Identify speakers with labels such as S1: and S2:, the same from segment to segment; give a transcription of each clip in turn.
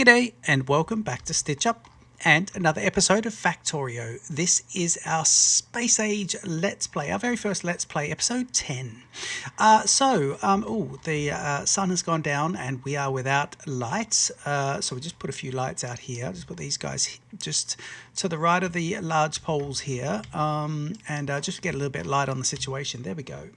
S1: G'day and welcome back to Stitch Up and another episode of Factorio. This is our Space Age Let's Play, our very first Let's Play, episode 10. The sun has gone down and we are without lights. So we just put a few lights out here. Just put these guys just to the right of the large poles here, and just get a little bit of light on the situation. There we go.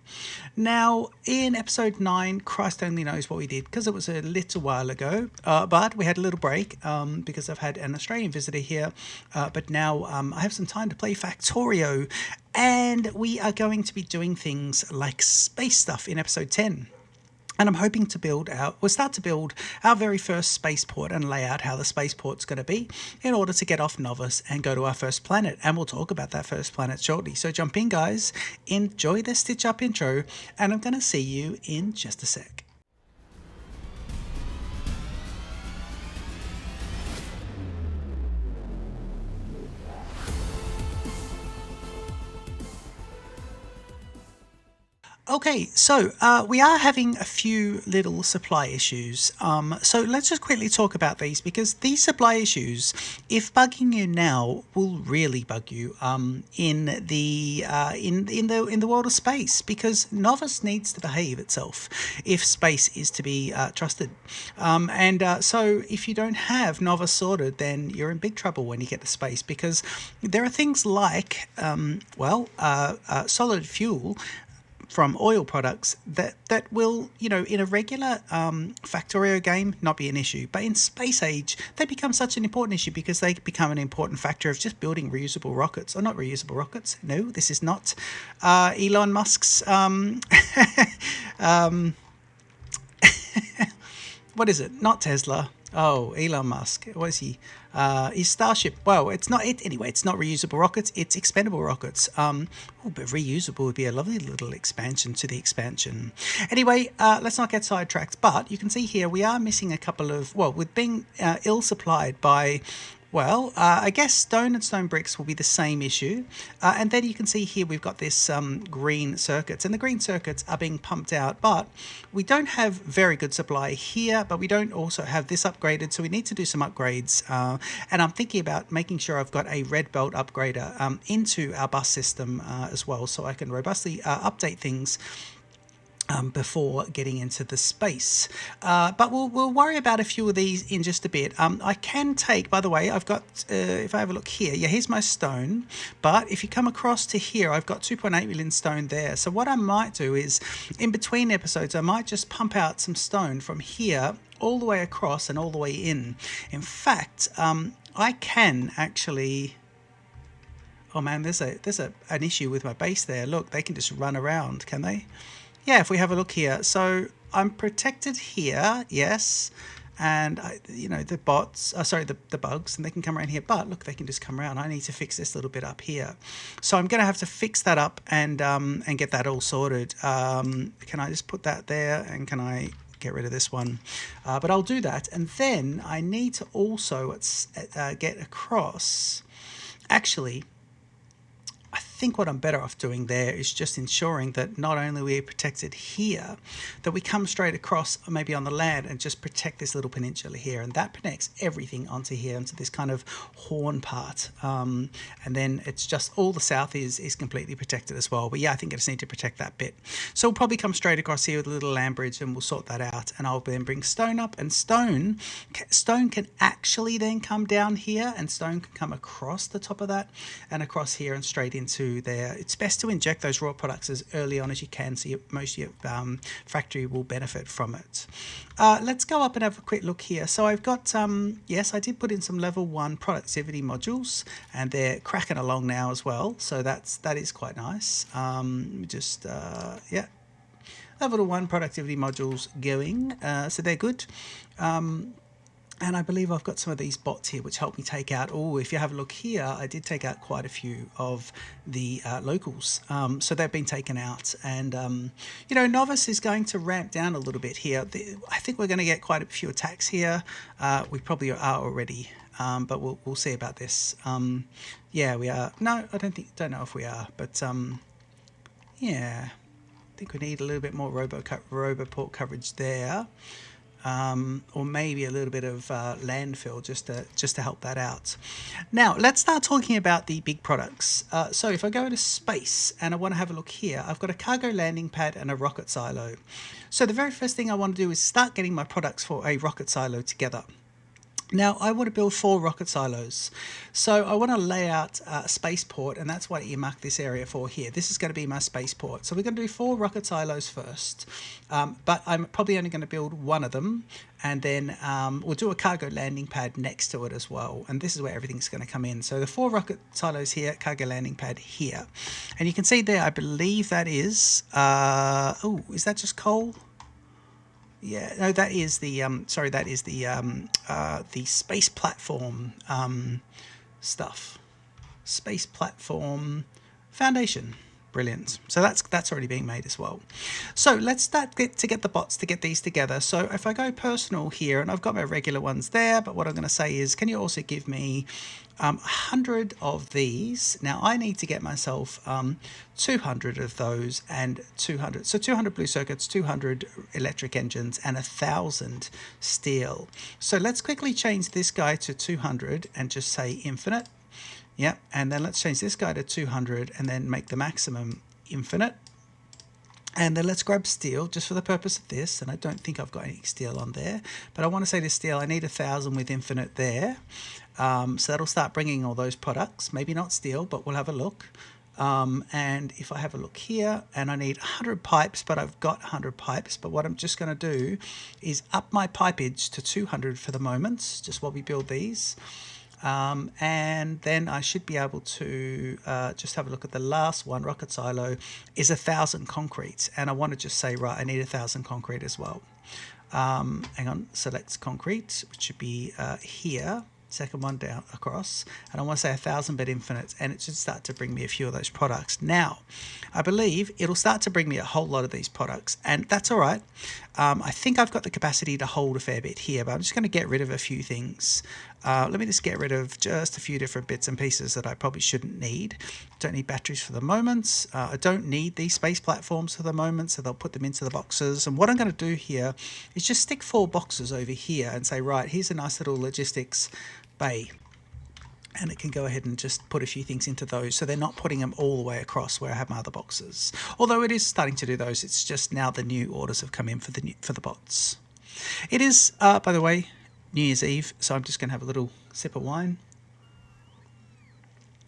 S1: Now, in episode 9, Christ only knows what we did because it was a little while ago, but we had a little break because I've had an Australian visitor here, but now I have some time to play Factorio, and we are going to be doing things like space stuff in episode 10. And I'm hoping to start to build our very first spaceport and lay out how the spaceport's going to be in order to get off Novus and go to our first planet. And we'll talk about that first planet shortly. So jump in, guys, enjoy the Stitch Up intro, and I'm going to see you in just a sec. Okay, so we are having a few little supply issues. So let's just quickly talk about these, because these supply issues, if bugging you now, will really bug you in the world of space, because Novus needs to behave itself if space is to be trusted. So if you don't have Novus sorted, then you're in big trouble when you get to space, because there are things like solid fuel from oil products that will, in a regular Factorio game not be an issue, but in Space Age they become such an important issue because they become an important factor of just building reusable rockets. Or not reusable rockets, no, this is not Elon Musk's what is it, not Tesla. Oh, Elon Musk. What is he? His Starship. Well, it's not it anyway. It's not reusable rockets. It's expendable rockets. But reusable would be a lovely little expansion to the expansion. Anyway, let's not get sidetracked. But you can see here we are missing a couple of. Well, we're being ill supplied by. I guess stone and stone bricks will be the same issue. And then you can see here we've got this green circuits. And the green circuits are being pumped out. But we don't have very good supply here. But we don't also have this upgraded. So we need to do some upgrades. And I'm thinking about making sure I've got a red belt upgrader into our bus system as well. So I can robustly update things before getting into the space. But we'll worry about a few of these in just a bit. I can take, by the way, I've got, if I have a look here, here's my stone. But if you come across to here, I've got 2.8 million stone there. So what I might do is, in between episodes, I might just pump out some stone from here all the way across and all the way in. In fact, I can actually... Oh man, there's an issue with my base there. Look, they can just run around, can they? Yeah, if we have a look here. So I'm protected here, yes. And, the bots, the bugs, and they can come around here. But look, they can just come around. I need to fix this little bit up here. So I'm going to have to fix that up and get that all sorted. Can I just put that there? And can I get rid of this one? But I'll do that. And then I need to also get across. Actually, I think what I'm better off doing there is just ensuring that not only we're protected here, that we come straight across maybe on the land and just protect this little peninsula here, and that connects everything onto here, into this kind of horn part, and then it's just all the south is completely protected as well. But yeah, I think I just need to protect that bit. So we'll probably come straight across here with a little land bridge, and we'll sort that out, and I'll then bring stone up, and stone can actually then come down here, and stone can come across the top of that and across here and straight into there. It's best to inject those raw products as early on as you can, so most of your factory will benefit from it. Let's go up and have a quick look here. So I've got, yes, I did put in some level 1 productivity modules, and they're cracking along now as well. So that is quite nice. Level 1 productivity modules going, so they're good. And I believe I've got some of these bots here which help me take out, if you have a look here, I did take out quite a few of the locals. So they've been taken out. And, Novus is going to ramp down a little bit here. I think we're going to get quite a few attacks here. We probably are already, but we'll see about this. Yeah, we are. No, I don't know if we are. But, yeah, I think we need a little bit more Roboport coverage there. or maybe a little bit of landfill just to help that out. Now let's start talking about the big products. So if I go to space and I want to have a look here, I've got a cargo landing pad and a rocket silo. So the very first thing I want to do is start getting my products for a rocket silo together. Now I want to build 4 rocket silos. So I want to lay out a spaceport, and that's what I earmarked this area for here. This is going to be my spaceport. So we're going to do 4 rocket silos first, but I'm probably only going to build one of them, and then we'll do a cargo landing pad next to it as well. And this is where everything's going to come in. So the 4 rocket silos here, cargo landing pad here. And you can see there, I believe that is, oh, is that just coal? Yeah, no, that is the sorry, that is the space platform stuff. Space platform foundation. Brilliant. So that's already being made as well. So let's start to get the bots to get these together. So if I go personal here, and I've got my regular ones there, but what I'm going to say is, can you also give me 100 of these? Now I need to get myself 200 of those and 200. So 200 blue circuits, 200 electric engines, and 1,000 steel. So let's quickly change this guy to 200 and just say infinite. Yeah, and then let's change this guy to 200 and then make the maximum infinite. And then let's grab steel just for the purpose of this. And I don't think I've got any steel on there, but I want to say to steel, I need 1,000 with infinite there. So that'll start bringing all those products. Maybe not steel, but we'll have a look. And if I have a look here, and I need 100 pipes, but I've got 100 pipes. But what I'm just going to do is up my pipeage to 200 for the moment, just while we build these. And then I should be able to just have a look at the last one. Rocket silo is 1,000 concrete, and I want to just say, right, I need 1,000 concrete as well. Hang on, select concrete, which should be here. Second one down across, and I want to say 1,000 bit infinite, and it should start to bring me a few of those products. Now I believe it'll start to bring me a whole lot of these products, and that's all right. I think I've got the capacity to hold a fair bit here, but I'm just going to get rid of a few things. Let me just get rid of just a few different bits and pieces that I probably shouldn't need. Don't need batteries for the moment. I don't need these space platforms for the moment, so they'll put them into the boxes. And what I'm going to do here is just stick 4 boxes over here and say, right, here's a nice little logistics bay, and it can go ahead and just put a few things into those, so they're not putting them all the way across where I have my other boxes. Although it is starting to do those, it's just now the new orders have come in for the bots. It is, by the way, New Year's Eve, so I'm just going to have a little sip of wine.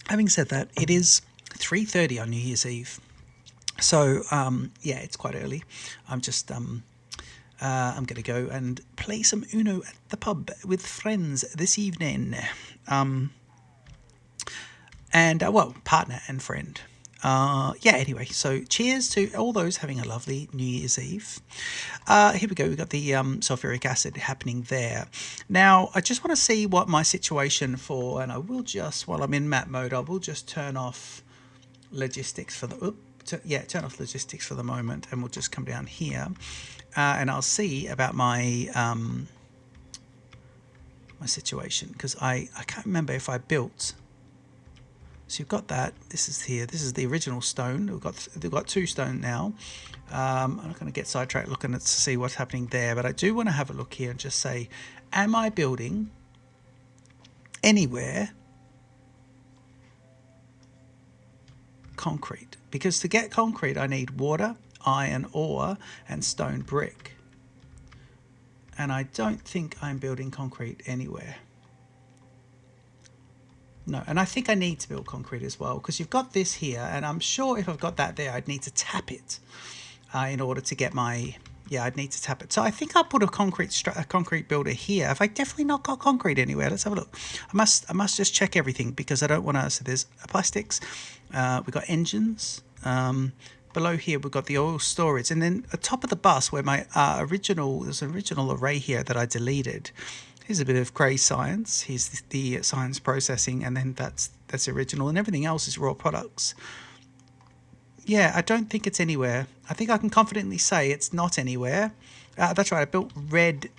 S1: Having said that, it is 3:30 on New Year's Eve, so yeah, it's quite early. I'm just I'm going to go and play some Uno at the pub with friends this evening. Well, partner and friend. Yeah, anyway, so cheers to all those having a lovely New Year's Eve. Here we go, we've got the sulfuric acid happening there. Now, I just want to see what my situation for, and I will just, while I'm in map mode, I will just turn off logistics for the, turn off logistics for the moment, and we'll just come down here. And I'll see about my my situation, because I can't remember if I built. So you've got that. This is here. This is the original stone. We've got 2 stone now. I'm not going to get sidetracked looking to see what's happening there, but I do want to have a look here and just say, am I building anywhere concrete? Because to get concrete, I need water, iron ore, and stone brick. And I don't think I'm building concrete anywhere. No, and I think I need to build concrete as well, because you've got this here, and I'm sure if I've got that there, I'd need to tap it in order to get my, I'd need to tap it. So I think I'll put a concrete builder here. Have I definitely not got concrete anywhere? Let's have a look. I must just check everything, because I don't want to, so there's plastics, we've got engines, below here we've got the oil storage, and then at top of the bus where my there's an original array here that I deleted. Here's a bit of grey science. Here's the science processing, and then that's original, and everything else is raw products. Yeah, I don't think it's anywhere. I think I can confidently say it's not anywhere. That's right. I built red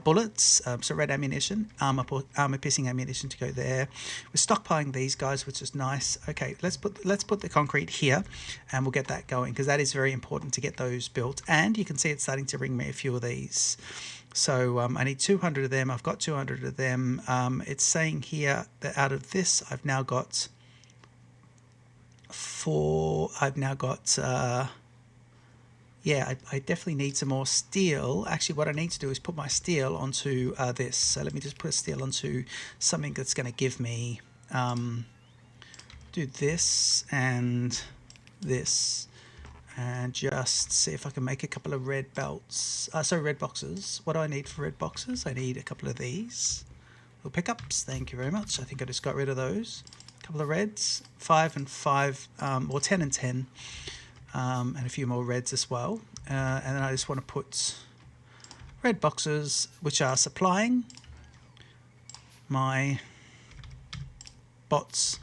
S1: bullets, so red ammunition, armor-piercing ammunition to go there. We're stockpiling these guys, which is nice. Okay, let's put the concrete here, and we'll get that going, because that is very important to get those built. And you can see it's starting to bring me a few of these. So I need 200 of them. I've got 200 of them. It's saying here that out of this, I've now got yeah, I definitely need some more steel. Actually, what I need to do is put my steel onto this. So let me just put a steel onto something that's going to give me, do this and this, and just see if I can make a couple of red belts. Sorry, red boxes. What do I need for red boxes? I need a couple of these little pickups. Thank you very much. I think I just got rid of those. A couple of reds, 5 and 5, or 10 and 10. And a few more reds as well. And then I just want to put red boxes which are supplying my bots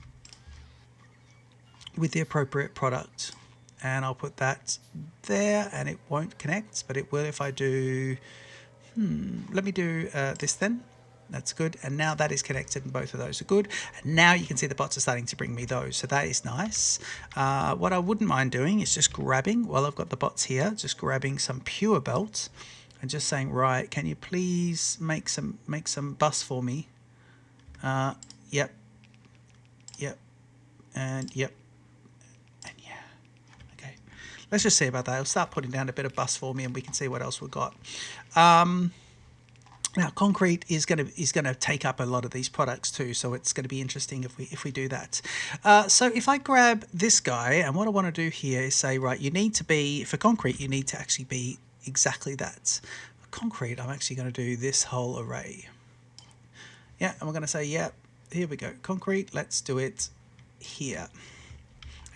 S1: with the appropriate product. And I'll put that there, and it won't connect, but it will if I do... let me do this then. That's good. And now that is connected and both of those are good. And now you can see the bots are starting to bring me those. So that is nice. What I wouldn't mind doing is just grabbing, while I've got the bots here, just grabbing some pure belt and just saying, right, can you please make some bus for me? Yep. Yep. And yep. And yeah. Okay. Let's just see about that. I'll start putting down a bit of bus for me and we can see what else we've got. Now, concrete is going to take up a lot of these products too, so it's going to be interesting if we do that. So if I grab this guy, and what I want to do here is say, right, you need to be, for concrete, you need to actually be exactly that. For concrete, I'm actually going to do this whole array. Yeah, and we're going to say, yeah, here we go. Concrete, let's do it here.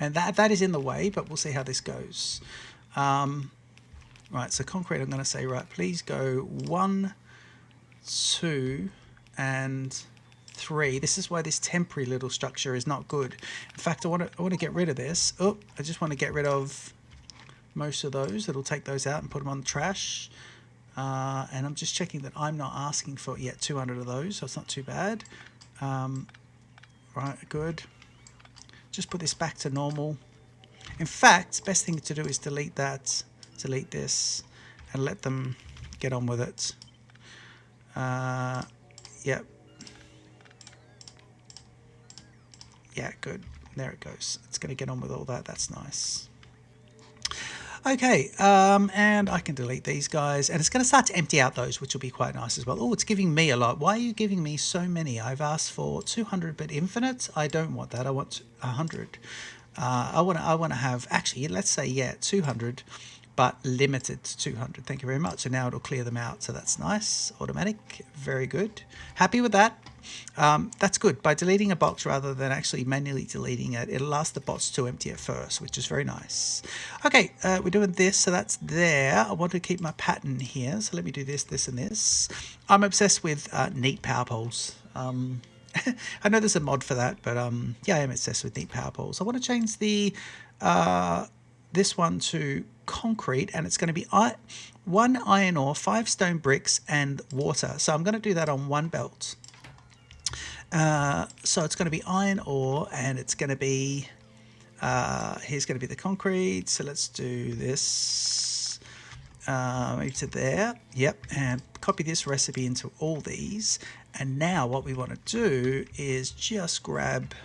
S1: And that is in the way, but we'll see how this goes. Right, so concrete, I'm going to say, right, please go 1, 2 and 3. This is why this temporary little structure is not good. In fact, I want to get rid of this. Oh, I just want to get rid of most of those. It'll take those out and put them on the trash. And I'm just checking that I'm not asking for yet 200 of those, so it's not too bad. Right, good. Just put this back to normal. In fact, best thing to do is delete that, delete this, and let them get on with it. Yep. Yeah, good. There it goes. It's going to get on with all that. That's nice. Okay, and I can delete these guys, and it's going to start to empty out those, which will be quite nice as well. Oh, it's giving me a lot. Why are you giving me so many? I've asked for 200 but infinite. I don't want that. I want 100. I want to have, actually, let's say, yeah, 200, but limited to 200. Thank you very much. So now it'll clear them out. So that's nice. Automatic. Very good. Happy with that. That's good. By deleting a box rather than actually manually deleting it, it'll ask the bots to empty it first, which is very nice. Okay, we're doing this, so that's there. I want to keep my pattern here, so let me do this, this, and this. I'm obsessed with neat power poles. I know there's a mod for that, but yeah, I am obsessed with neat power poles. I want to change the this one to concrete, and it's going to be 1 iron ore, 5 stone bricks, and water. So I'm going to do that on one belt. So it's going to be iron ore, and it's going to be here's going to be the concrete. So let's do this, maybe to there. Yep, and copy this recipe into all these. And now what we want to do is just grab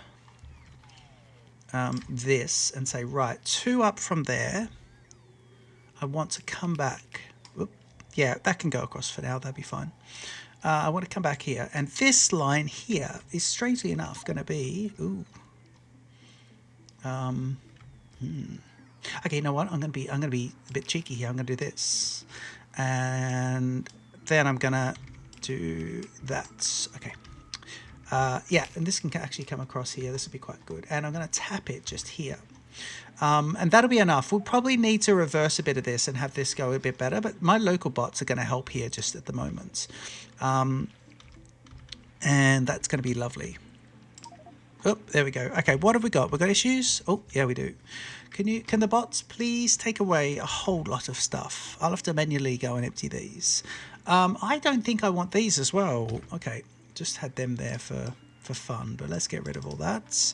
S1: this and say, right, 2 up from there. I want to come back. Whoop. Yeah, that can go across for now. That'd be fine. I want to come back here, and this line here is strangely enough going to be. Ooh. Okay, you know what? I'm going to be a bit cheeky here. I'm going to do this, and then I'm going to do that. Okay. Yeah, and this can actually come across here. This would be quite good. And I'm going to tap it just here. And that'll be enough. We'll probably need to reverse a bit of this and have this go a bit better, but my local bots are going to help here just at the moment. And that's going to be lovely. Oh, there we go. Okay, what have we got? We've got issues? Oh, yeah, we do. Can the bots please take away a whole lot of stuff? I'll have to manually go and empty these. I don't think I want these as well. Okay, just had them there for fun, but let's get rid of all that.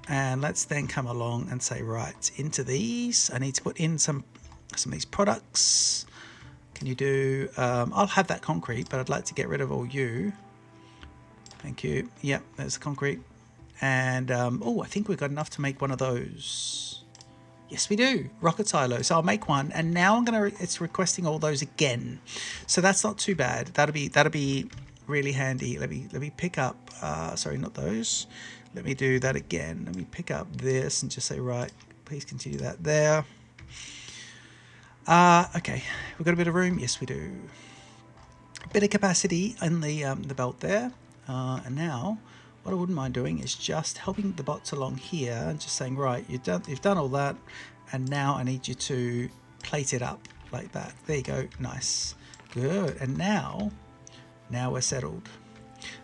S1: And let's then come along and say, right, into these. I need to put in some of these products. Can you do, I'll have that concrete, but I'd like to get rid of all you. Thank you. Yep, there's the concrete. And, oh, I think we've got enough to make one of those. Yes, we do. Rocket silo. So I'll make one. And now I'm going to, it's requesting all those again. So that's not too bad. That'll be really handy. Let me pick up, sorry, not those. Let me do that again. Let me pick up this and just say, right, please continue that there. Okay, we've got a bit of room. Yes, we do. A bit of capacity in the belt there. And now what I wouldn't mind doing is just helping the bots along here and just saying, right, you've done all that, and now I need you to plate it up like that. There you go. Nice. Good. And now we're settled.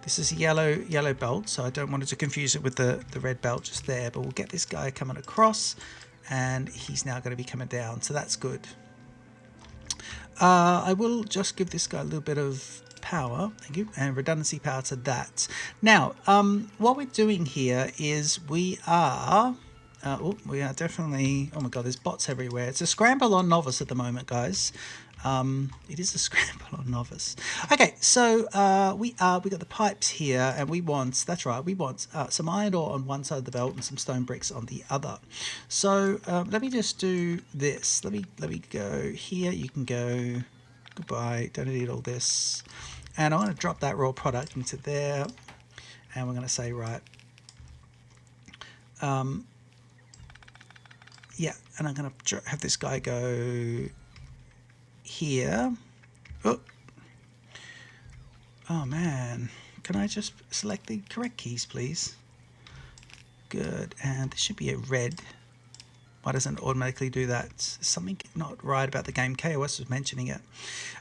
S1: This is a yellow belt, so I don't want to confuse it with the red belt just there, but we'll get this guy coming across, and he's now going to be coming down, so that's good. I will just give this guy a little bit of power, thank you, and redundancy power to that. Now, what we're doing here is we are definitely, oh my god, there's bots everywhere. It's a scramble on novice at the moment, guys. It is a scramble on novice. Okay, so we got the pipes here, and we want, that's right, we want some iron ore on one side of the belt and some stone bricks on the other. So let me just do this. Let me go here. You can go. Goodbye. Don't need all this. And I'm going to drop that raw product into there, and we're going to say, right, yeah, and I'm going to have this guy go here. Oh man, can I just select the correct keys, please? Good. And there should be a red. Why doesn't it automatically do that? There's something not right about the game. KOS was mentioning it.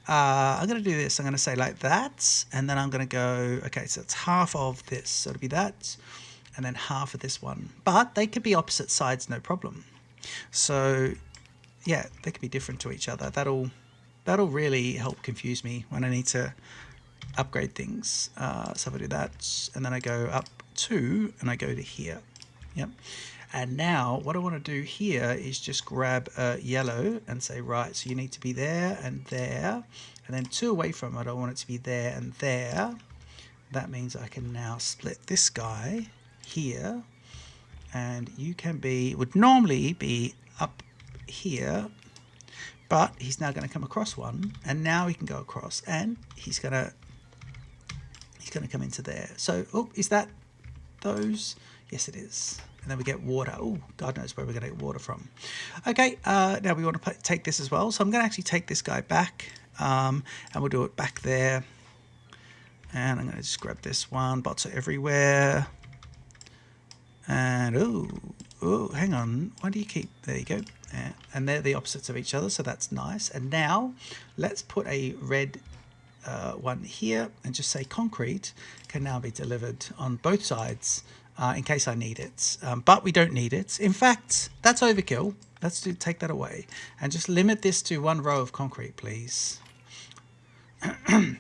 S1: I'm going to do this. I'm going to say like that, and then I'm going to go, okay, so it's half of this, so it'll be that, and then half of this one. But they could be opposite sides, no problem. So yeah, they could be different to each other. That'll really help confuse me when I need to upgrade things. So if I do that, and then I go up 2, and I go to here. Yep. And now what I want to do here is just grab yellow and say, right, so you need to be there, and then 2 away from it. I want it to be there and there. That means I can now split this guy here, and you can be, would normally be up here, but he's now going to come across one, and now he can go across, and he's going to come into there. So, oh, is that those? Yes, it is. And then we get water. Oh, God knows where we're going to get water from. Okay, now we want to take this as well. So I'm going to actually take this guy back, and we'll do it back there. And I'm going to just grab this one. Bots are everywhere. And, oh, hang on. Why do you keep... There you go. And they're the opposites of each other, so that's nice. And now let's put a red one here and just say concrete can now be delivered on both sides in case I need it. But we don't need it. In fact, that's overkill. Let's take that away and just limit this to 1 row of concrete, please.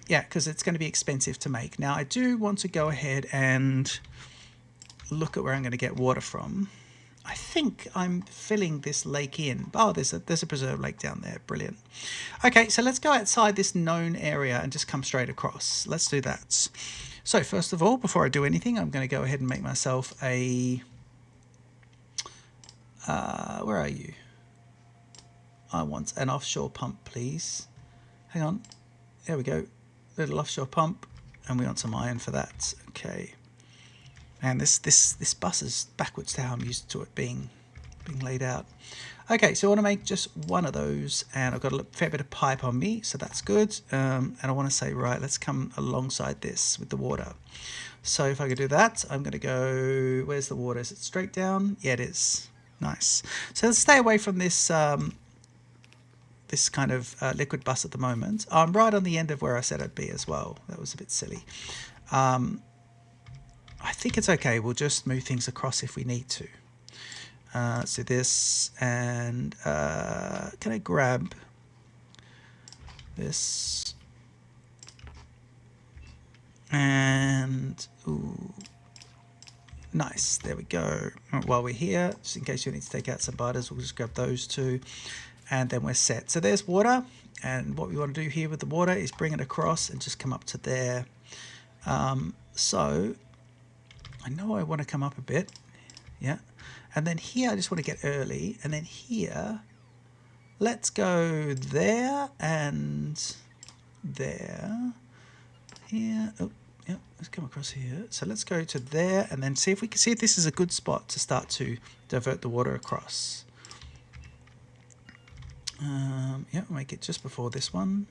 S1: Yeah, because it's going to be expensive to make. Now, I do want to go ahead and look at where I'm going to get water from. I think I'm filling this lake in. Oh, there's a preserved lake down there. Brilliant. Okay, so let's go outside this known area and just come straight across. Let's do that. So first of all, before I do anything, I'm going to go ahead and make myself a... where are you? I want an offshore pump, please. Hang on. There we go. Little offshore pump. And we want some iron for that. Okay. And this bus is backwards to how I'm used to it being laid out. Okay, so I want to make just one of those, and I've got a fair bit of pipe on me, so that's good. And I want to say, right, let's come alongside this with the water. So if I could do that, I'm going to go, where's the water? Is it straight down? Yeah, it is. Nice. So let's stay away from this this kind of liquid bus at the moment. I'm right on the end of where I said I'd be as well. That was a bit silly. I think it's okay. We'll just move things across if we need to. Let's do this, and can I grab this? And ooh, nice. There we go. While we're here, just in case you need to take out some butters, we'll just grab those 2. and then we're set. So there's water, and what we want to do here with the water is bring it across and just come up to there. So I know I want to come up a bit, yeah, and then here I just want to get early, and then here let's go there and there, here. Oh, yeah, let's come across here. So let's go to there and then see if we can see if this is a good spot to start to divert the water across. Yeah, make it just before this one,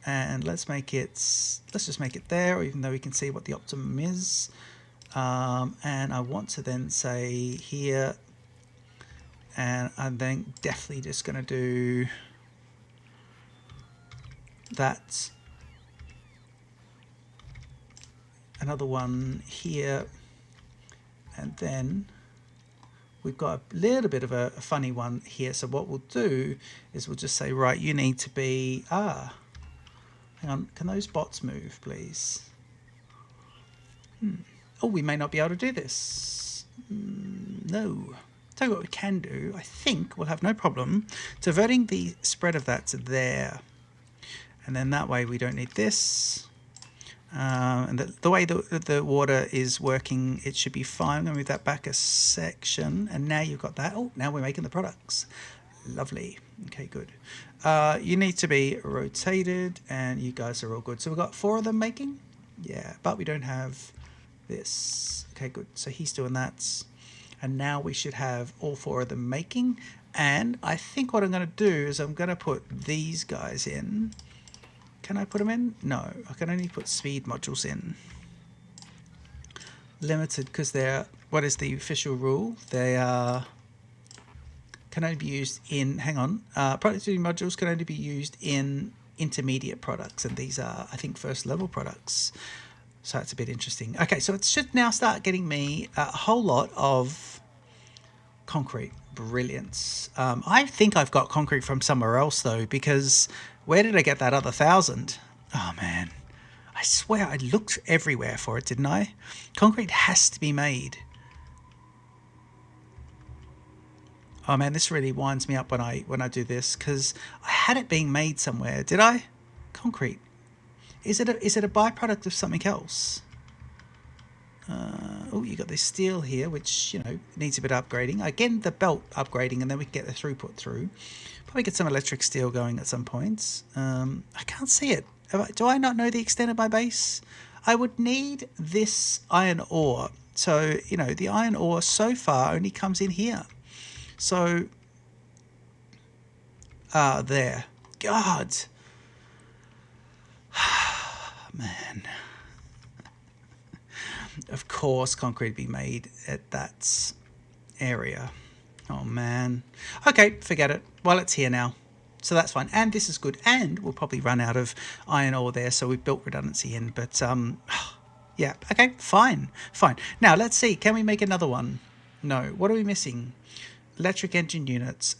S1: and let's just make it there, even though we can see what the optimum is. And I want to then say here, and I'm then definitely just going to do that. Another one here, and then we've got a little bit of a funny one here. So what we'll do is we'll just say, right, you need to be, hang on, can those bots move, please? Oh, we may not be able to do this. No. Tell you what we can do, I think we'll have no problem diverting the spread of that to there. And then that way we don't need this. And the way the water is working, it should be fine. I'm going to move that back a section, and now you've got that. Oh, now we're making the products. Lovely. Okay, good. You need to be rotated, and you guys are all good. So we've got 4 of them making. Yeah, but we don't have this. Okay, good. So he's doing that, and now we should have all 4 of them making. And I think what I'm going to do is I'm going to put these guys in. Can I put them in? No, I can only put speed modules in. Limited because they're, what is the official rule? They are, can only be used in, hang on, productivity modules can only be used in intermediate products, and these are, I think, first level products. So it's a bit interesting. Okay, so it should now start getting me a whole lot of concrete. Brilliance. I think I've got concrete from somewhere else though, because where did I get that other 1,000? Oh man, I swear I looked everywhere for it, didn't I? Concrete has to be made. Oh man, this really winds me up when I do this, because I had it being made somewhere. Did I? Concrete. Is it a byproduct of something else? Oh, you got this steel here, which, you know, needs a bit of upgrading. Again, the belt upgrading, and then we can get the throughput through. Probably get some electric steel going at some points. I can't see it. Do I not know the extent of my base? I would need this iron ore. So, you know, the iron ore so far only comes in here. So, there. God. Man. Of course, concrete be made at that area. Oh, man. Okay, forget it. Well, it's here now. So that's fine. And this is good. And we'll probably run out of iron ore there, so we've built redundancy in. But, yeah. Okay, fine. Fine. Now, let's see. Can we make another one? No. What are we missing? Electric engine units.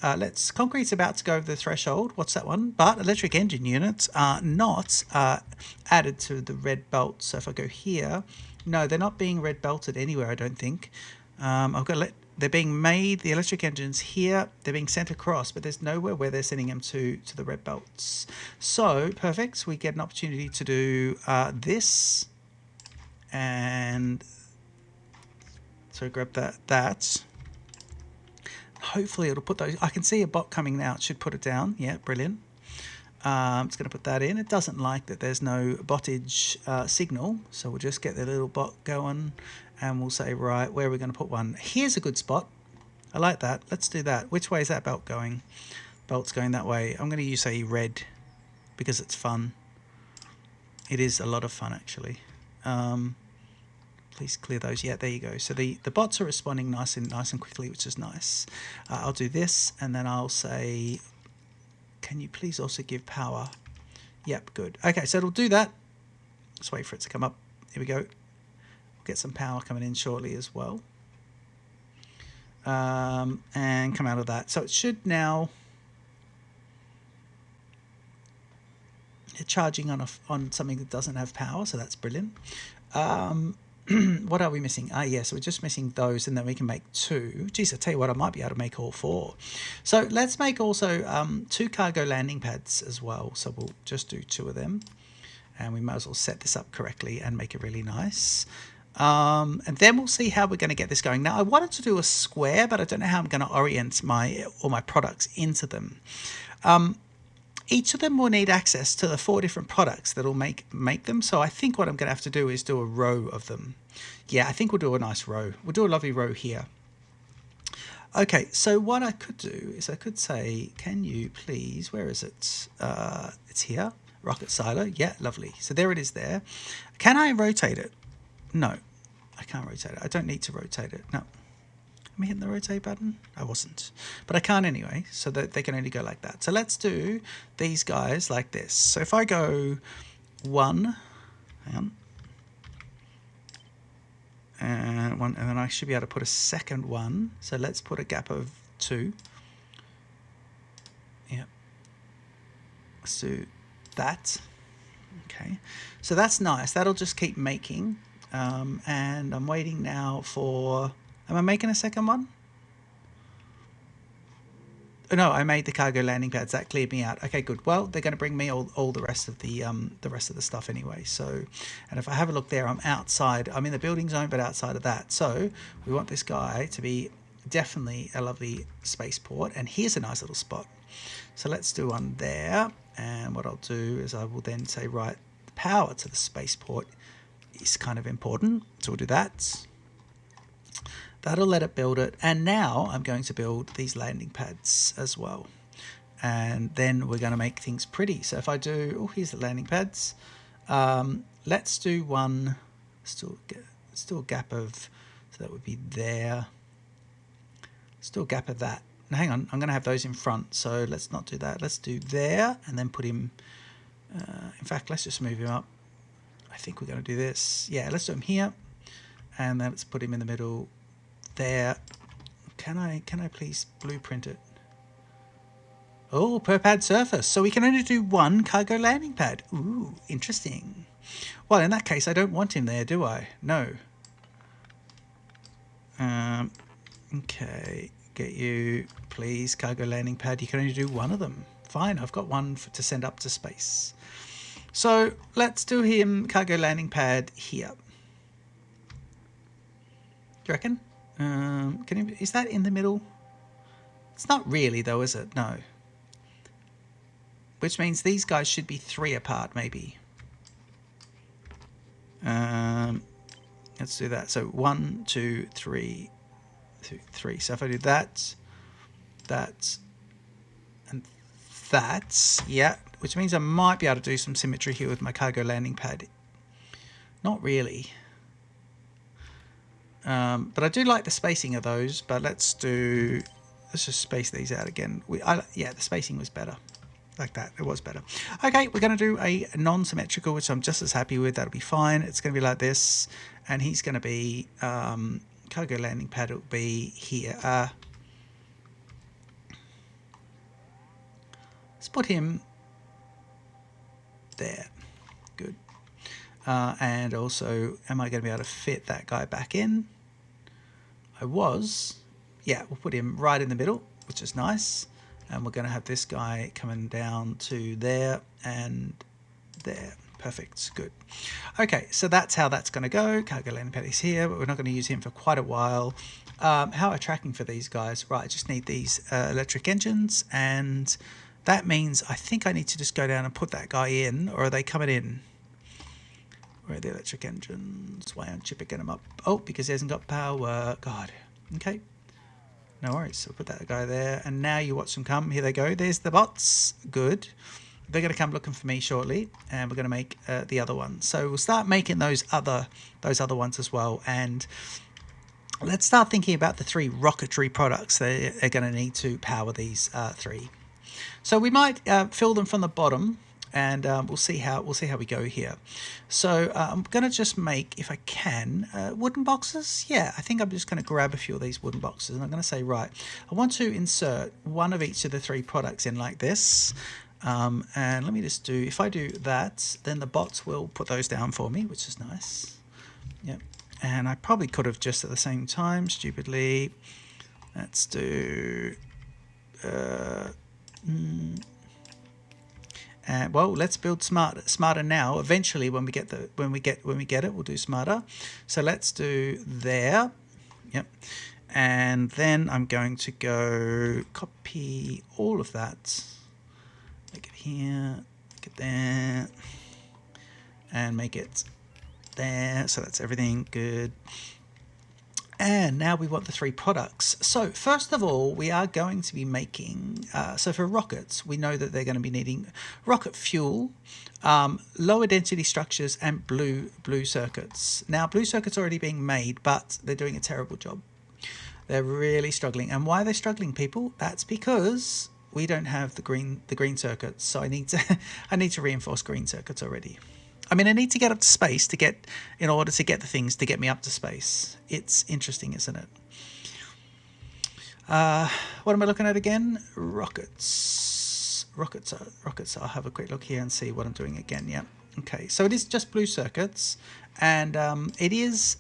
S1: Concrete's about to go over the threshold. What's that one? But electric engine units are not added to the red belt. So if I go here, no, they're not being red belted anywhere, I don't think. I've got they're being made, the electric engines here, they're being sent across, but there's nowhere where they're sending them to the red belts. So perfect. We get an opportunity to do this, and so grab that. Hopefully it'll put those. I can see a bot coming now. It should put it down. Yeah, brilliant. It's going to put that in. It doesn't like that there's no bottage signal, so we'll just get the little bot going, and we'll say, right, where are we going to put one? Here's a good spot. I like that. Let's do that. Which way is that belt going? Belt's going that way. I'm going to use a red because it's fun. It is a lot of fun, actually. Please clear those. Yeah, there you go. So the bots are responding nice and quickly, which is nice. I'll do this, and then I'll say, can you please also give power? Yep, good. Okay, so it'll do that. Let's wait for it to come up. Here we go. We'll get some power coming in shortly as well. And come out of that. So it should now... It's charging on something that doesn't have power, so that's brilliant. what are we missing? Yeah, so we're just missing those, and then we can make 2. Geez, I tell you what, I might be able to make all 4. So let's make also 2 cargo landing pads as well. So we'll just do 2 of them, and we might as well set this up correctly and make it really nice. And then we'll see how we're going to get this going. Now, I wanted to do a square, but I don't know how I'm going to orient all my products into them. Each of them will need access to the 4 different products that'll make them. So I think what I'm going to have to do is do a row of them. Yeah, I think we'll do a nice row. We'll do a lovely row here. Okay, so what I could do is I could say, can you please, where is it? It's here, rocket silo. Yeah, lovely. So there it is there. Can I rotate it? No, I can't rotate it. I don't need to rotate it. No. Am I hitting the rotate button? I wasn't. But I can't anyway, so that they can only go like that. So let's do these guys like this. So if I go 1, hang on, and 1, and then I should be able to put a second one. So let's put a gap of 2. Yep. Let's do that. Okay. So that's nice. That'll just keep making. And I'm waiting now for... Am I making a second one? No, I made the cargo landing pads. That cleared me out. Okay, good. Well, they're going to bring me all the rest of the stuff anyway. So, and if I have a look there, I'm outside. I'm in the building zone, but outside of that. So we want this guy to be definitely a lovely spaceport. And here's a nice little spot. So let's do one there. And what I'll do is I will then say, right, the power to the spaceport is kind of important. So we'll do that. That'll let it build it. And now I'm going to build these landing pads as well. And then we're going to make things pretty. So if I do, oh, here's the landing pads. Let's do one, still a gap of, so that would be there. Still a gap of that. Now, hang on, I'm going to have those in front. So let's not do that. Let's do there and then put him, in fact, let's just move him up. I think we're going to do this. Yeah, let's do him here. And then let's put him in the middle. There. Can I please blueprint it? Oh, per pad surface. So we can only do 1 cargo landing pad. Ooh, interesting. Well, in that case, I don't want him there, do I? No. Okay. Get you, please, cargo landing pad. You can only do 1 of them. Fine, I've got 1 to send up to space. So let's do him cargo landing pad here. Do you reckon? Is that in the middle? It's not really though, is it? No. Which means these guys should be 3 apart, maybe. Let's do that. So 1, 2, 3, 2, 3. So if I do that, and that, yeah, which means I might be able to do some symmetry here with my cargo landing pad. Not really. But I do like the spacing of those, but let's just space these out again. Yeah, the spacing was better. Like that, it was better. Okay, we're going to do a non-symmetrical, which I'm just as happy with. That'll be fine. It's going to be like this, and he's going to be, cargo landing pad will be here. Let's put him there. Good. And also, am I going to be able to fit that guy back in? I was. Yeah, we'll put him right in the middle, which is nice. And we're going to have this guy coming down to there and there. Perfect. Good. Okay, so that's how that's going to go. Cargo landing pad is here, but we're not going to use him for quite a while. How are tracking for these guys? Right, I just need these electric engines, and that means I think I need to just go down and put that guy in, or are they coming in? Where are the electric engines? Why aren't you picking them up? Oh, because he hasn't got power. God. Okay. No worries. So put that guy there. And now you watch them come. Here they go. There's the bots. Good. They're going to come looking for me shortly. And we're going to make the other one. So we'll start making those other ones as well. And let's start thinking about the 3 rocketry products that are going to need to power these 3. So we might fill them from the bottom. And we'll see how we go here. So I'm going to just make, if I can, wooden boxes. Yeah, I think I'm just going to grab a few of these wooden boxes. And I'm going to say, right, I want to insert 1 of each of the 3 products in like this. And let me just do, if I do that, then the bots will put those down for me, which is nice. Yep. And I probably could have just at the same time, stupidly. Let's do... well, let's build smarter now. Eventually, when we get it, we'll do smarter. So let's do there. Yep. And then I'm going to go copy all of that. Make it here. Make it there. And make it there. So that's everything good. And now we want the 3 products. So first of all, we are going to be making, so for rockets, we know that they're going to be needing rocket fuel, lower density structures, and blue circuits. Now, blue circuits are already being made, but they're doing a terrible job. They're really struggling. And why are they struggling, people? That's because we don't have the green circuits. So I need to reinforce green circuits already. I mean, I need to get up to space in order to get the things to get me up to space. It's interesting, isn't it? What am I looking at again? Rockets. I'll have a quick look here and see what I'm doing again. Yeah. Okay. So it is just blue circuits, and it is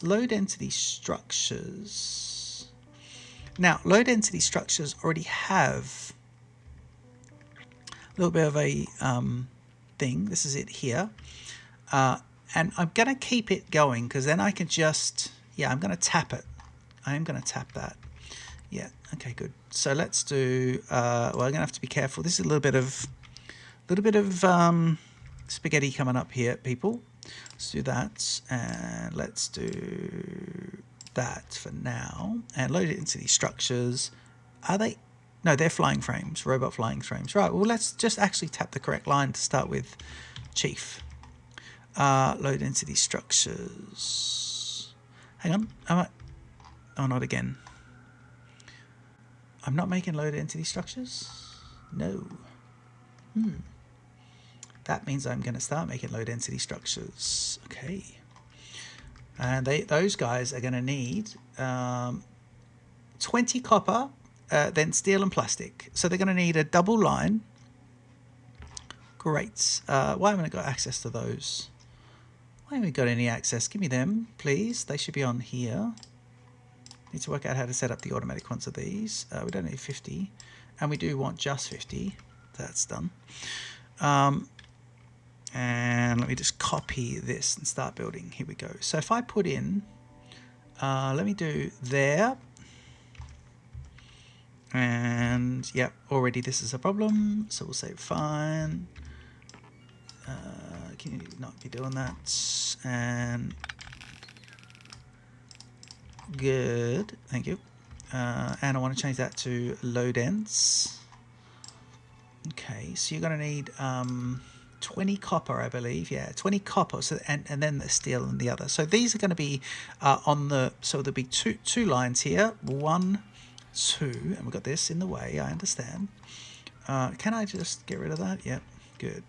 S1: low density structures. Now, low density structures already have a little bit of a thing. This is it here, and I'm going to keep it going because then I can just, I'm going to tap it. I am going to tap that. Yeah, okay, good. So let's do, well, I'm going to have to be careful. This is a little bit of spaghetti coming up here, people. Let's do that, and let's do that for now. And load it into these structures. Are they? No, they're flying frames, robot flying frames. Right, well, let's just actually tap the correct line to start with, Chief. Load into these structures. Hang on, oh, not again. I'm not making load into these structures? No. That means I'm going to start making low density structures. Okay. And those guys are going to need 20 copper, then steel and plastic. So they're going to need a double line. Great. Why haven't I got access to those? Why haven't we got any access? Give me them, please. They should be on here. Need to work out how to set up the automatic ones of these. We don't need 50. And we do want just 50. That's done. And let me just copy this and start building. Here we go. So if I put in, let me do there. And yeah, already this is a problem. So we'll say fine. Can you not be doing that? And good. Thank you. And I want to change that to low dense. Okay, so you're going to need 20 copper, I believe. Yeah, 20 copper. So and then the steel and the other. So these are going to be on the. So there'll be two lines here. 1, 2, and we've got this in the way. I understand. Can I just get rid of that? Yep, good.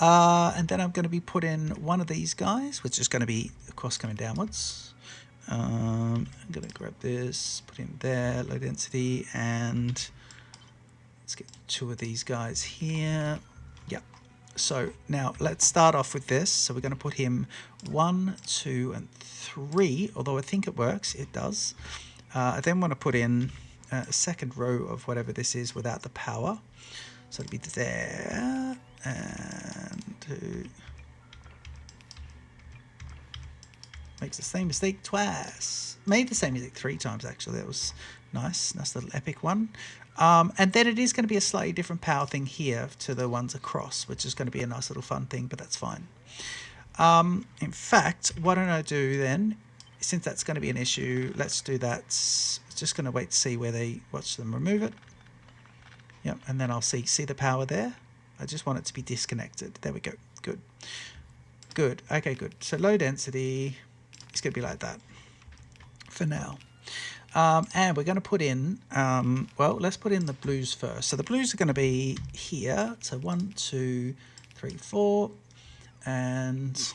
S1: And then I'm going to be put in one of these guys, which is going to be, of course, coming downwards. I'm going to grab this, put in there, low density, and let's get 2 of these guys here. Yeah. So now let's start off with this. So we're going to put him 1, 2, and 3. Although I think it works, it does. I then want to put in a second row of whatever this is without the power. So it'll be there and 2. Makes the same mistake twice. Made the same mistake 3 times actually. That was nice. Nice little epic one. And then it is going to be a slightly different power thing here to the ones across, which is going to be a nice little fun thing, but that's fine. In fact, what don't I do then? Since that's going to be an issue, let's do that. Just going to wait to see where they watch them remove it. Yep, and then I'll see the power there. I just want it to be disconnected. There we go. Good. Good. Okay, good. So low density. It's going to be like that for now. And we're going to put in, well, let's put in the blues first. So the blues are going to be here. So 1, 2, 3, 4, and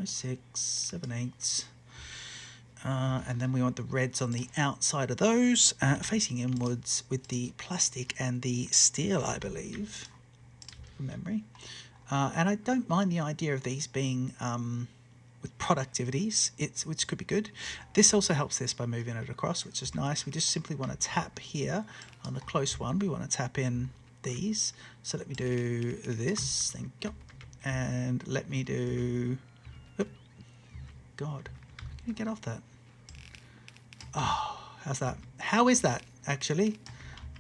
S1: 6, 7, 8. And then we want the reds on the outside of those, facing inwards with the plastic and the steel, I believe, from memory. And I don't mind the idea of these being with productivities, which could be good. This also helps this by moving it across, which is nice. We just simply want to tap here on the close one. We want to tap in these. So let me do this. Thank you. And let me do... Oop, God, can you get off that? Oh, how's that? How is that, actually?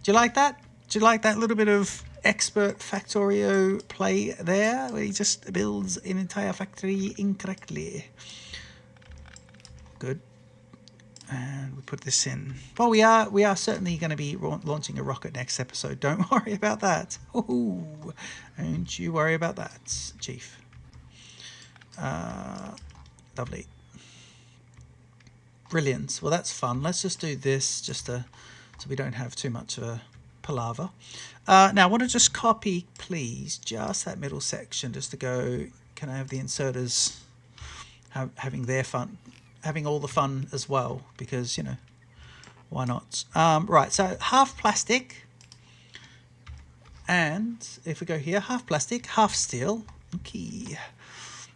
S1: Do you like that? Do you like that little bit of expert Factorio play there, where he just builds an entire factory incorrectly? Good. And we put this in. Well, we are certainly going to be launching a rocket next episode. Don't worry about that. Ooh, don't you worry about that, Chief. Lovely. Brilliant. Well, that's fun. Let's just do this just so we don't have too much of a palaver. Now, I want to just copy, please, just that middle section just to go. Can I have the inserters having their fun, having all the fun as well? Because, you know, why not? Right, so half plastic. And if we go here, half plastic, half steel. Okay.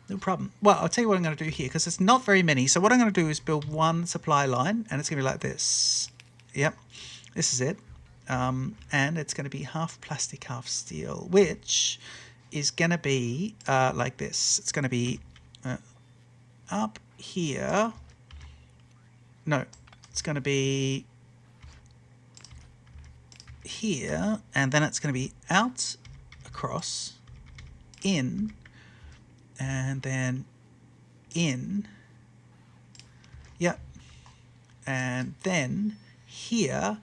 S1: No problem. Well, I'll tell you what I'm going to do here, because it's not very many. So what I'm going to do is build one supply line, and it's going to be like this. Yep, this is it. And it's going to be half plastic, half steel, which is going to be like this. It's going to be up here. No, it's going to be here, and then it's going to be out, across, in, and then in. Yep. And then here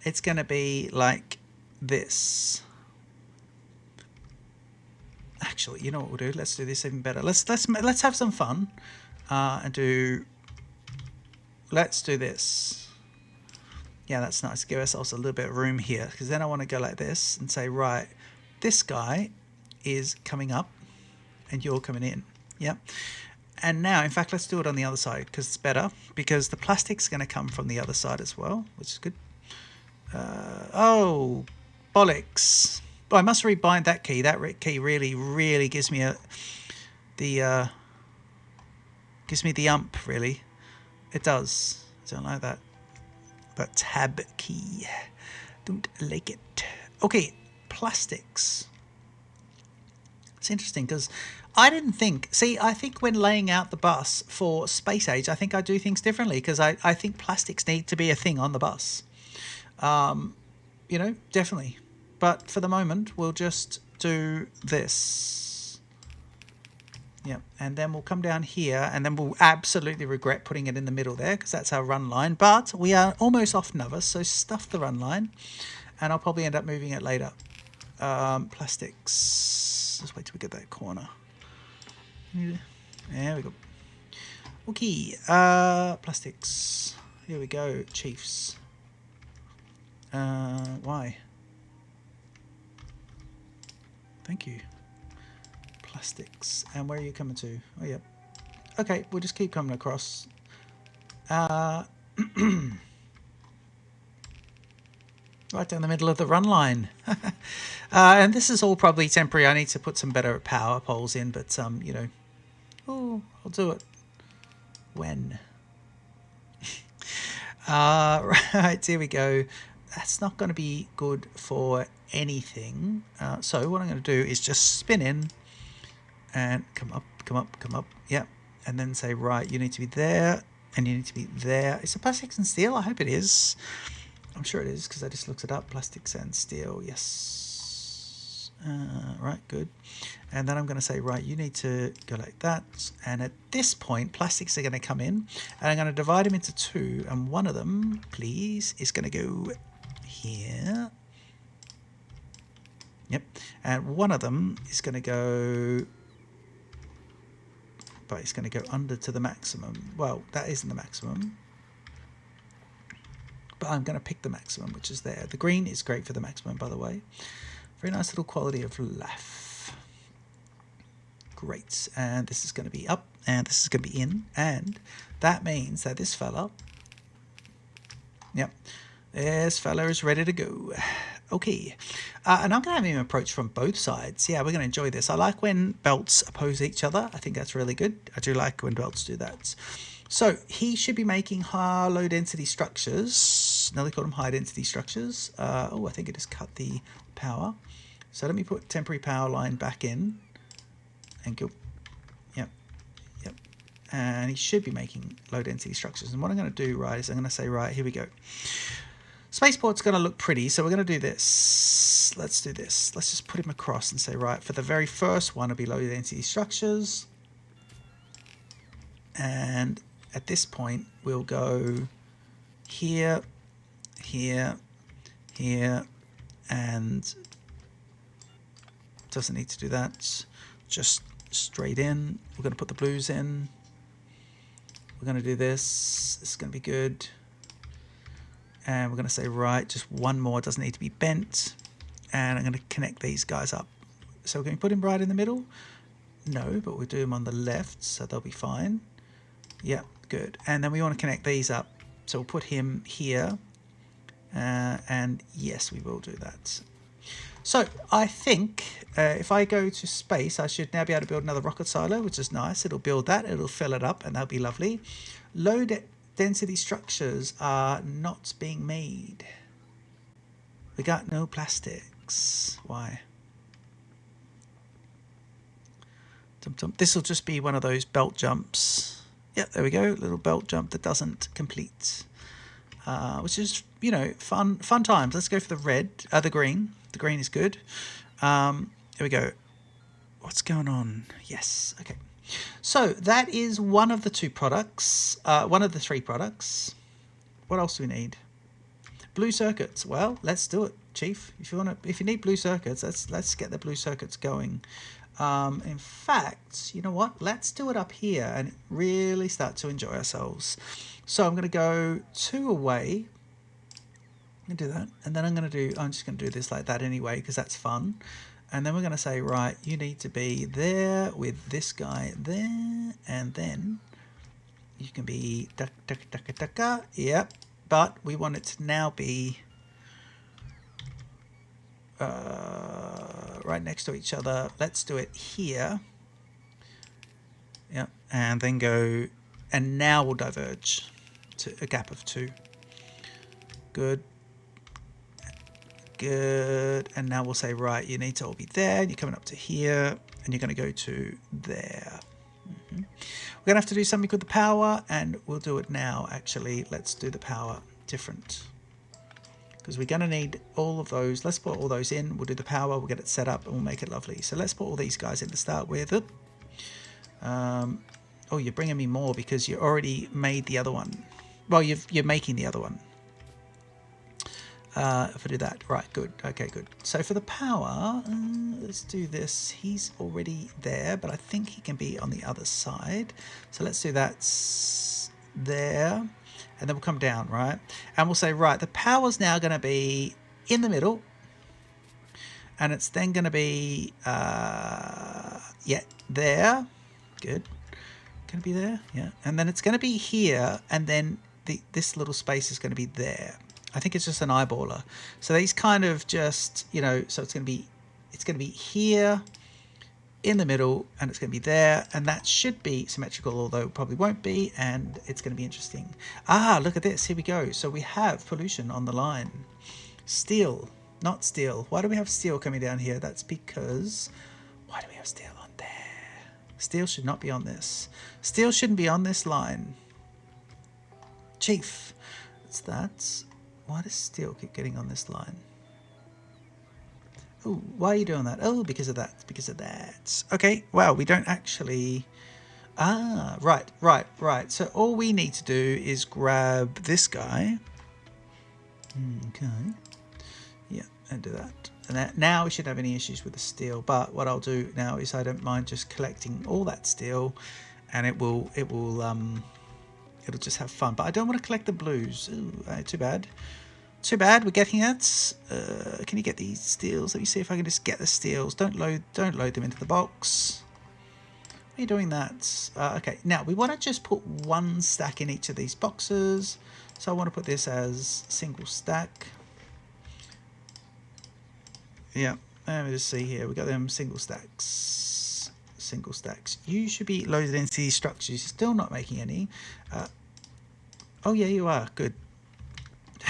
S1: it's going to be like this. Actually, you know what we'll do? Let's do this even better. Let's have some fun and let's do this. Yeah, that's nice. Give ourselves a little bit of room here, because then I want to go like this and say, right, this guy is coming up and you're coming in. Yep. And now, in fact, let's do it on the other side, because it's better, because the plastic's going to come from the other side as well, which is good. Oh, bollocks. Well, I must rebind that key. That key really gives me the ump, really. It does. I don't like that. But tab key. Don't like it. Okay, plastics. It's interesting because I didn't think... See, I think when laying out the bus for Space Age, I think I do things differently, because I think plastics need to be a thing on the bus. You know, definitely. But for the moment, we'll just do this. Yeah, and then we'll come down here, and then we'll absolutely regret putting it in the middle there, because that's our run line. But we are almost off Novus, so stuff the run line, and I'll probably end up moving it later. Plastics. Let's wait till we get that corner. There we go. Okay, plastics. Here we go, Chiefs. Why? Thank you. Plastics. And where are you coming to? Oh, yeah. Okay, we'll just keep coming across. Right down the middle of the run line. And this is all probably temporary. I need to put some better power poles in, but, you know, oh, I'll do it. When? Right, here we go. That's not going to be good for anything. So what I'm going to do is just spin in and come up, come up, come up. Yep. And then say, right, you need to be there and you need to be there. Is it plastics and steel? I hope it is. I'm sure it is, because I just looked it up. Plastics and steel. Yes. Right, good. And then I'm going to say, right, you need to go like that. And at this point, plastics are going to come in. And I'm going to divide them into two. And one of them, please, is going to go here. Yep. And one of them is going to go... But it's going to go under to the maximum. Well, that isn't the maximum. But I'm going to pick the maximum, which is there. The green is great for the maximum, by the way. Very nice little quality of life. Great. And this is going to be up, and this is going to be in. And that means that this fella... Yep. This fella is ready to go. Okay. And I'm going to have him approach from both sides. Yeah, we're going to enjoy this. I like when belts oppose each other. I think that's really good. I do like when belts do that. So he should be making high low density structures. Now they call them high density structures. Oh, I think it has cut the power. So let me put temporary power line back in and go. Yep. Yep. And he should be making low density structures. And what I'm going to do, right, is I'm going to say, right, here we go. Spaceport's going to look pretty, so we're going to do this. Let's do this. Let's just put him across and say, right, for the very first one, it'll be low density structures. And at this point, we'll go here, here, here, and doesn't need to do that. Just straight in. We're going to put the blues in. We're going to do this. This is going to be good. And we're going to say, right, just one more. It doesn't need to be bent. And I'm going to connect these guys up. So we're going to put him right in the middle. No, but we'll do him on the left, so they'll be fine. Yeah, good. And then we want to connect these up. So we'll put him here. And yes, we will do that. So I think if I go to space, I should now be able to build another rocket silo, which is nice. It'll build that. It'll fill it up, and that'll be lovely. Low density structures are not being made. We got no plastics. Why? This will just be one of those belt jumps. Yep, there we go. Little belt jump that doesn't complete. Which is, you know, fun times. Let's go for the red, the green. The green is good. Here we go. What's going on? Yes. Okay. So that is one of the two products. One of the three products. What else do we need? Blue circuits. Well, let's do it, Chief. If you need blue circuits, let's get the blue circuits going. In fact, you know what? Let's do it up here and really start to enjoy ourselves. So I'm going to go 2 away. I'm going to do that. And then I'm just going to do this like that anyway, because that's fun. And then we're going to say, right, you need to be there with this guy there. And then you can be yep. But we want it to now be right next to each other. Let's do it here. Yep. And then go, and now we'll diverge to a gap of 2. Good. Good. And now we'll say, right, you need to all be there. You're coming up to here, and you're going to go to there. We're going to have to do something with the power, and we'll do it now, actually. Let's do the power different, because we're going to need all of those. Let's put all those in. We'll do the power. We'll get it set up, and we'll make it lovely. So let's put all these guys in to start with. Oh, you're bringing me more because you already made the other one. Well, you're making the other one. If I do that, right, good. Okay, good. So for the power, let's do this. He's already there, but I think he can be on the other side. So let's do that there, and then we'll come down, right? And we'll say, right, the power's now going to be in the middle, and it's then going to be, yeah, there. Good. Going to be there, yeah. And then it's going to be here, and then this little space is going to be there. I think it's just an eyeballer. So these kind of just, you know, so it's going to be here in the middle, and it's going to be there, and that should be symmetrical, although it probably won't be, and it's going to be interesting. Ah, look at this. Here we go. So we have pollution on the line. Steel, not steel. Why do we have steel coming down here? That's because, why do we have steel on there? Steel should not be on this. Steel shouldn't be on this line. Chief, it's that. Why does steel keep getting on this line? Oh, why are you doing that? Oh, because of that. Because of that. Okay, well, we don't actually... Ah, right. So all we need to do is grab this guy. Okay. Yeah, and do that. And that, now we shouldn't have any issues with the steel. But what I'll do now is I don't mind just collecting all that steel, and it'll just have fun. But I don't want to collect the blues. Ooh, too bad. Too bad. We're getting it. Can you get these steels? Let me see if I can just get the steels. Don't load them into the box. Why are you doing that? Okay. Now we want to just put one stack in each of these boxes. So I want to put this as single stack. Yeah. Let me just see here. We got them single stacks. Single stacks. You should be loaded into these structures. You're still not making any. Oh yeah, you are. Good.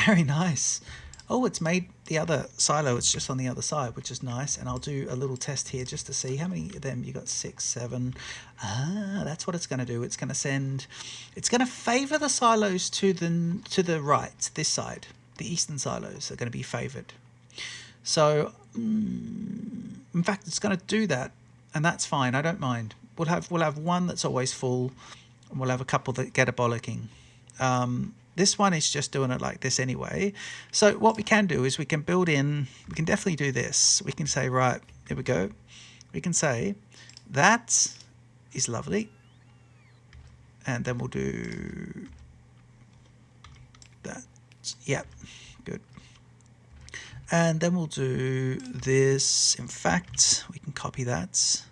S1: Very nice. Oh, it's made the other silo. It's just on the other side, which is nice. And I'll do a little test here just to see how many of them you got. 6, 7. Ah, that's what it's going to do. It's going to send. It's going to favor the silos to the right, this side. The eastern silos are going to be favored. So, in fact, it's going to do that, and that's fine. I don't mind. We'll have one that's always full, and we'll have a couple that get a bollocking. This one is just doing it like this anyway. So what we can do is we can build in. We can definitely do this. We can say, right, here we go. We can say that is lovely, and then we'll do that. Yep, good. And then we'll do this. In fact, we can copy that.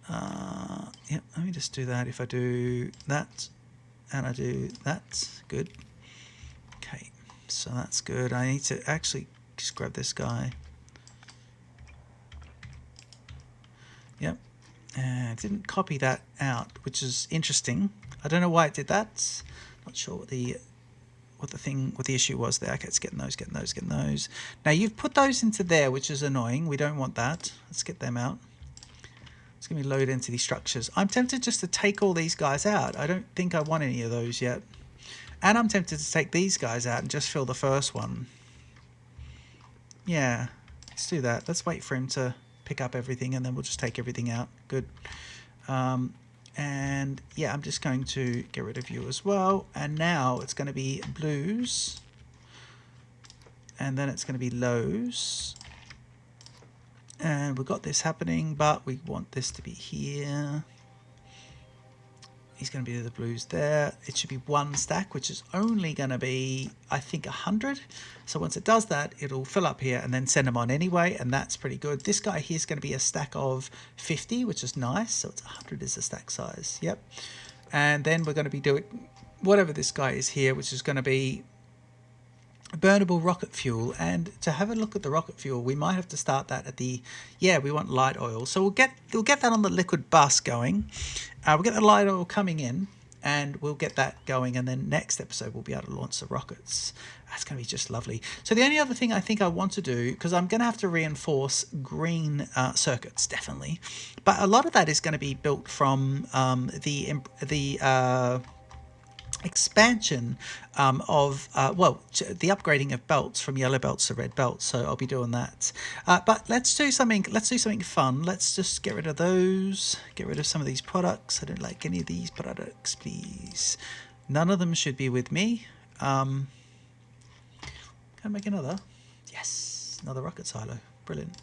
S1: Yep, let me just do that. If I do that and I do that, good. Okay, so that's good. I need to actually just grab this guy. Yep, and I didn't copy that out, which is interesting. I don't know why it did that. Not sure what the issue was there. Okay, it's getting those. Now you've put those into there, which is annoying. We don't want that. Let's get them out. It's going to be loaded into these structures. I'm tempted just to take all these guys out. I don't think I want any of those yet. And I'm tempted to take these guys out and just fill the first one. Yeah, let's do that. Let's wait for him to pick up everything, and then we'll just take everything out. Good. And yeah, I'm just going to get rid of you as well. And now it's going to be blues. And then it's going to be lows. And we've got this happening, but we want this to be here. He's going to be the blues there. It should be one stack, which is only going to be, I think, 100. So once it does that, it'll fill up here and then send them on anyway, and that's pretty good. This guy here is going to be a stack of 50, which is nice. So it's 100 is the stack size. Yep. And then we're going to be doing whatever this guy is here, which is going to be burnable rocket fuel. And to have a look at the rocket fuel, we might have to start that at the, yeah, we want light oil. So we'll get that on the liquid bus going. We'll get the light oil coming in, and we'll get that going, and then next episode we'll be able to launch the rockets. That's going to be just lovely. So the only other thing I think I want to do, because I'm going to have to reinforce green circuits, definitely, but a lot of that is going to be built from the expansion of the upgrading of belts from yellow belts to red belts. So I'll be doing that. But let's do something fun. Let's just get rid of those. Get rid of some of these products. I don't like any of these products, please. None of them should be with me. Can I make another? Yes, another rocket silo. Brilliant.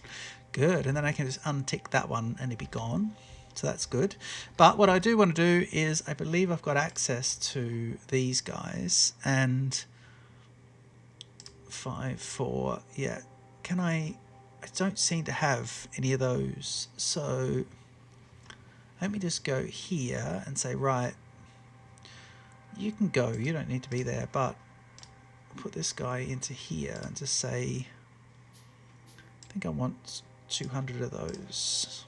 S1: Good. And then I can just untick that one and it'll be gone. So that's good. But what I do want to do is, I believe I've got access to these guys, and 5, 4, yeah. Can I don't seem to have any of those. So let me just go here and say, right, you can go. You don't need to be there, but put this guy into here and just say, I think I want 200 of those.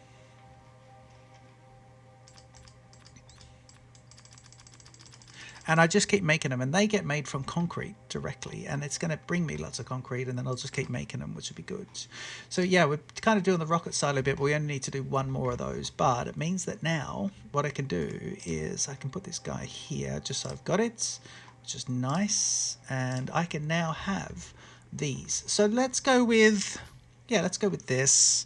S1: And I just keep making them, and they get made from concrete directly, and it's going to bring me lots of concrete, and then I'll just keep making them, which would be good. So yeah, we're kind of doing the rocket silo bit, but we only need to do one more of those. But it means that now what I can do is I can put this guy here just so I've got it, which is nice, and I can now have these. So let's go with this,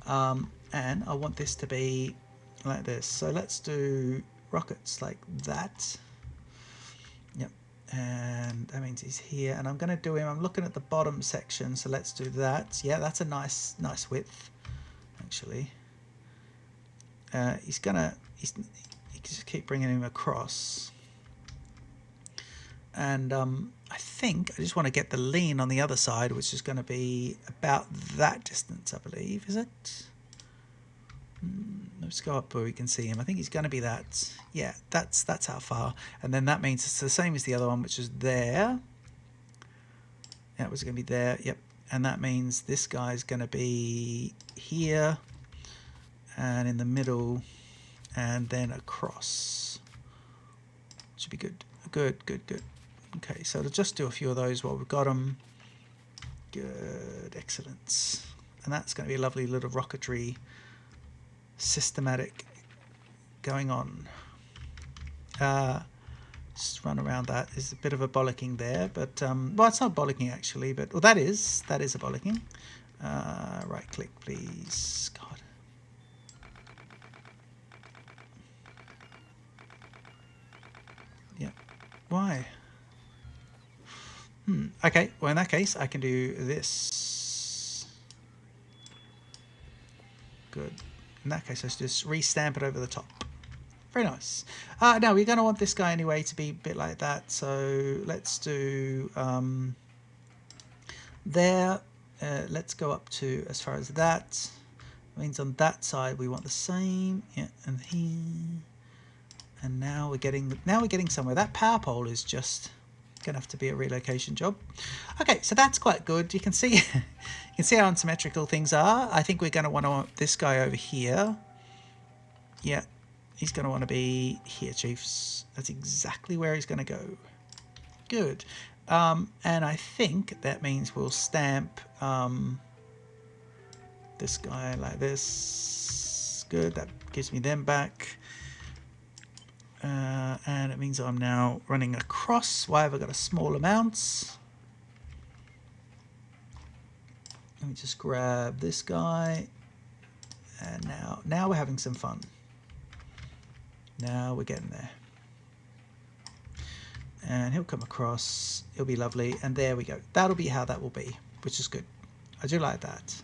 S1: and I want this to be like this. So let's do rockets like that. Yep, and that means he's here, and I'm going to do him. I'm looking at the bottom section, so let's do that. Yeah, that's a nice width, actually. You just keep bringing him across, and I think I just want to get the lean on the other side, which is going to be about that distance, I believe. Is it? Let's go up where we can see him. I think he's going to be that. Yeah, that's how far. And then that means it's the same as the other one, which is there. That was going to be there. Yep. and that means this guy's going to be here and in the middle and then across. Should be good. Good. Okay, so to just do a few of those while we've got them. Good, excellent. And that's going to be a lovely little rocketry systematic going on. Just run around that. There's a bit of a bollocking there, but well, it's not bollocking actually, but well, that is a bollocking. Right click, please. God. Yeah. Why? Okay. Well, in that case, I can do this. Good. In that case, let's just re-stamp it over the top. Very nice. Now we're going to want this guy anyway to be a bit like that. So let's do there. Let's go up to as far as that. Means on that side we want the same. Yeah, and here. And now we're getting somewhere. That power pole is just gonna have to be a relocation job. Okay, so that's quite good. You can see you can see how unsymmetrical things are. I think we're going to want this guy over here. Yeah. He's going to want to be here, Chiefs. That's exactly where he's going to go. Good. And I think that means we'll stamp this guy like this. Good. That gives me them back. And it means I'm now running across. Why have I got a small amount? Let me just grab this guy. And now we're having some fun. Now we're getting there. And he'll come across. It'll be lovely. And there we go. That'll be how that will be, which is good. I do like that.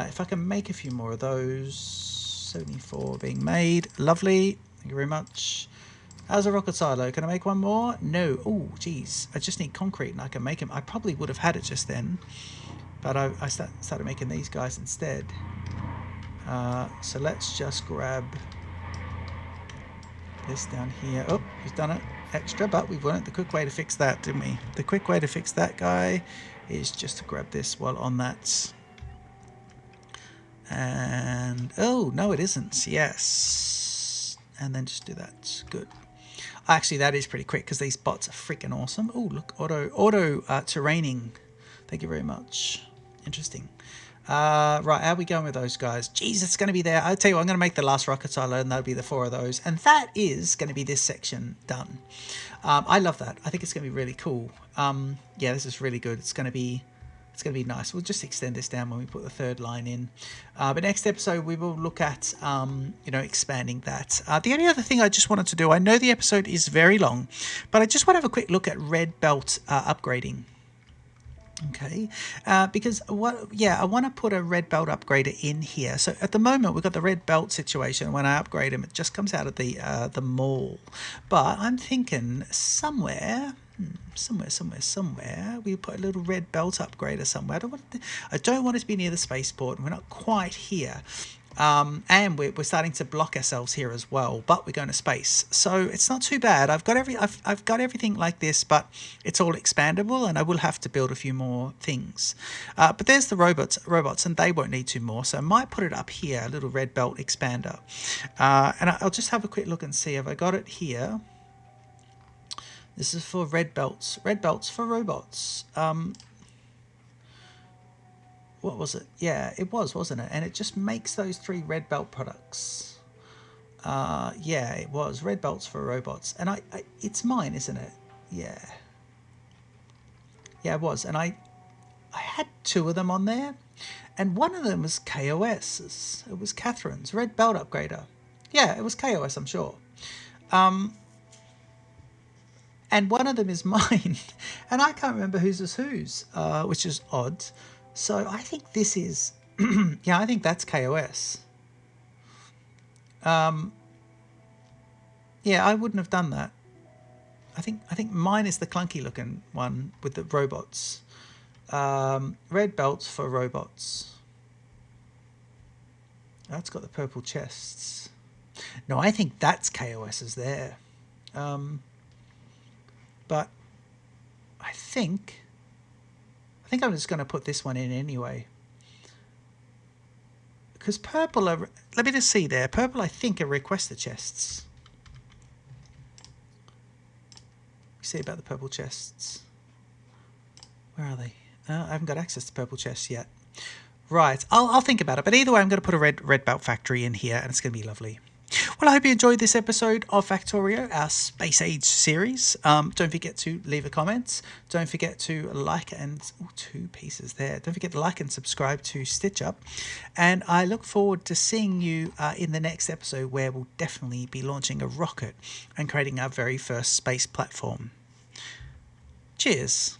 S1: If I can make a few more of those. 74 being made. Lovely. Thank you very much. How's a rocket silo? Can I make one more? No. Oh, geez. I just need concrete and I can make them. I probably would have had it just then. But I started making these guys instead. So let's just grab this down here. Oh, he's done it extra, but we've learned the quick way to fix that, didn't we? The quick way to fix that guy is just to grab this while on that. And oh no, it isn't. Yes, and then just do that. Good. Actually, that is pretty quick because these bots are freaking awesome. Oh, look, auto terraining. Thank you very much. Interesting. Right, how are we going with those guys? Jeez, it's going to be there. I'll tell you what, I'm going to make the last rocket silo and that'll be the 4 of those. And that is going to be this section done. I love that. I think it's going to be really cool. Yeah, this is really good. It's going to be nice. We'll just extend this down when we put the 3rd line in. But next episode, we will look at, expanding that. The only other thing I just wanted to do, I know the episode is very long, but I just want to have a quick look at red belt upgrading. Okay, because I want to put a red belt upgrader in here. So at the moment we've got the red belt situation. When I upgrade them, it just comes out of the mall. But I'm thinking somewhere we put a little red belt upgrader somewhere. I don't want it to be near the spaceport, and we're not quite here. And we're starting to block ourselves here as well, but we're going to space, so it's not too bad. I've got everything like this, but it's all expandable, and I will have to build a few more things. But there's the robots, and they won't need 2 more, so I might put it up here, a little red belt expander. And I'll just have a quick look and see if I got it here. This is for red belts for robots. What was it? Yeah, it was, wasn't it? And it just makes those 3 red belt products. Yeah, it was red belts for robots, and it's mine, isn't it? Yeah, it was, and I had 2 of them on there, and one of them was KOS's. It was Catherine's red belt upgrader. Yeah, it was KOS, I'm sure. And one of them is mine, and I can't remember whose is whose, which is odd. So I think this is, yeah, I think that's KOS. Yeah, I wouldn't have done that. I think mine is the clunky looking one with the robots. Red belts for robots. That's got the purple chests. No, I think that's KOS's there. But I think think I'm just going to put this one in anyway. Because purple are... Let me just see there. Purple, I think, are requester chests. You see about the purple chests. Where are they? I haven't got access to purple chests yet. Right, I'll think about it. But either way, I'm going to put a red belt factory in here, and it's going to be lovely. Well, I hope you enjoyed this episode of Factorio, our Space Age series. Don't forget to leave a comment. Don't forget to like and... Oh, 2 pieces there. Don't forget to like and subscribe to Stitch Up. And I look forward to seeing you in the next episode, where we'll definitely be launching a rocket and creating our very first space platform. Cheers.